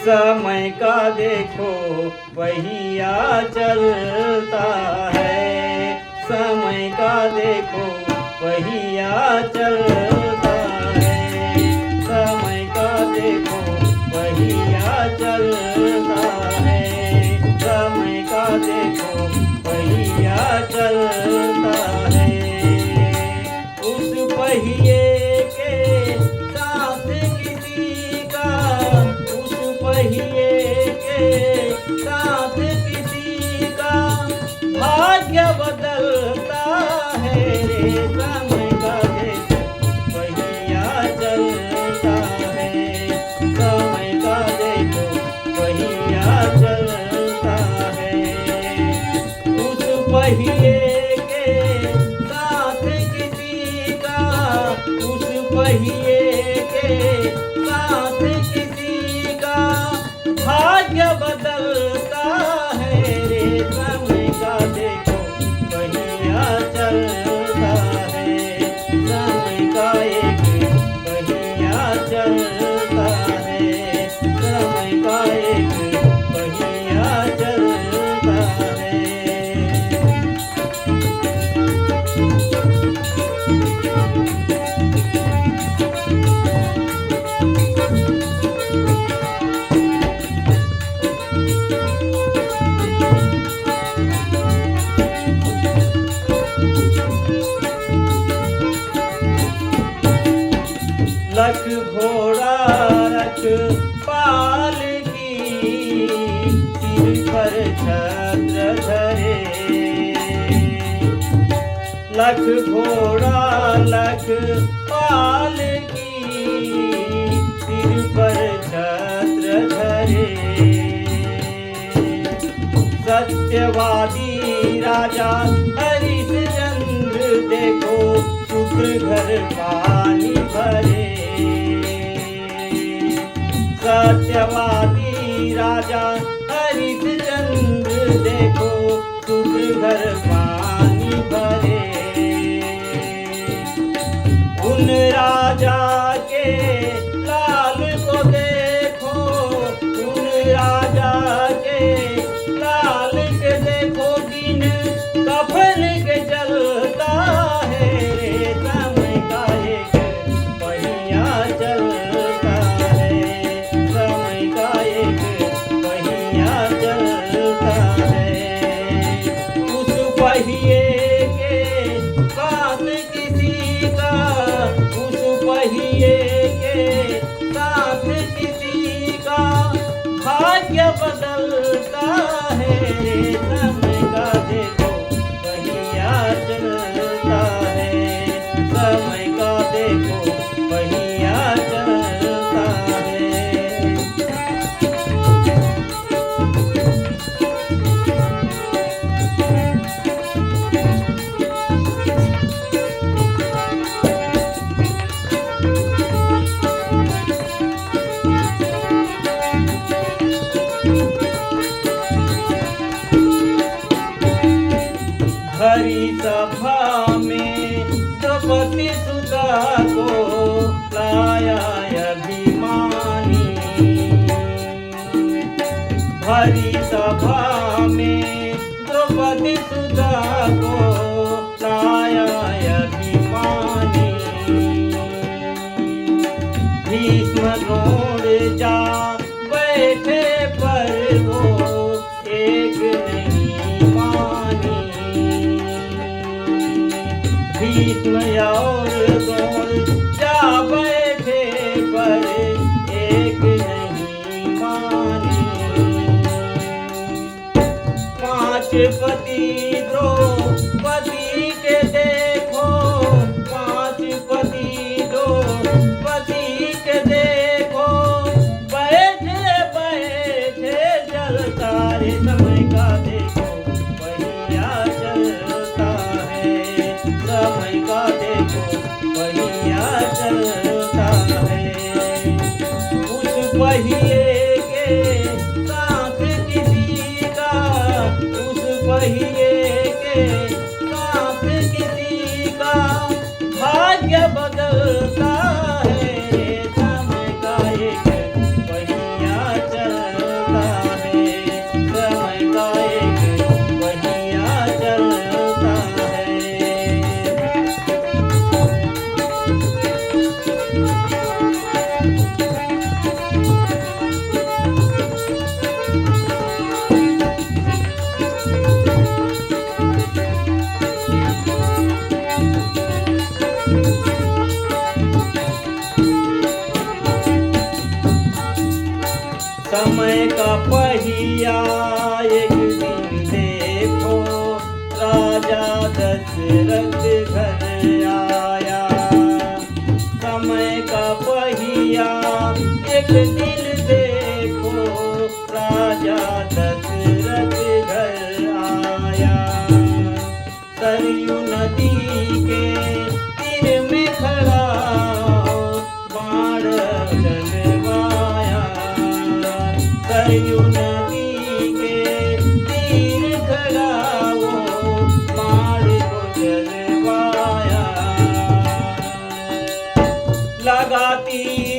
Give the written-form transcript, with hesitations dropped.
समय का देखो पहिया चलता है, समय का देखो पहिया चलता है, समय का देखो पहिया चलता है, समय का देखो पहिया चलता है। उस पहिए के साथ किसी का, उस पहिए के साथ किसी का भाग्य बदलता है रे। समय का देखो पहिया चलता है, समय का देखो पहिया चलता है। उस पहिए के साथ किसी का, उस पहिए के साथ किसी का भाग्य बदलता है रे। समय का देखो पहिया चलता है, समय का एक पहिया चलता है, समय का एक पहिया चलता है। लख घोड़ा रख पाल की, सिर पर छत्र धरे। लख घोड़ा लख पाल की, सिर पर छत्र धरे। सत्यवादी राजा हरिश्चंद्र देखो शुक्र घर पानी भरे। सत्यवादी राजा हरिश्चंद्र देखो शुक्र घर पानी भरे। उन राजा के लाल को देखो, उन राजा के लाल के देखो दिन कफन के चलता है रे। समय का एक पहिया चलता है, समय का एक पहिया चलता है। उस पहिए के साथ किसी का, उस पहिए के साथ किसी का भाग्य बदलता है रे। समय का देखो पहिया चलता है, समय का देखो पहिया चलता है। भरी सभा में द्रौपदी सुता को लाया अभिमानी। भरी सभा में द्रौपदी सुता को लाया अभिमानी। भीष्म द्रोण जा बैठे पर वो एक नहीं मानी। भीष्म और द्रोण जा बैठे पर एक नहीं मानी। पांच पति द्रौपदी के देखो, पांच पति द्रौपदी के देखो बैठे बैठे जलता रे। समय का देखो पहिया चलता है, समय का देखो पहिया चलता है। उस पहिए के साथ किसी का, उस पहिए के साथ किसी का भाग्य बदलता है। समय का एक पहिया चलता समय का पहिया एक दिन देखो, राजा दशरथ घर आया। समय का पहिया एक दिन देखो, राजा दशरथ घर आया। सरयू नदी के तीर में खड़ा बाण चलवाया। सरयू नदी के तीर खड़ा वो बाण को चलवाया। लगा तीर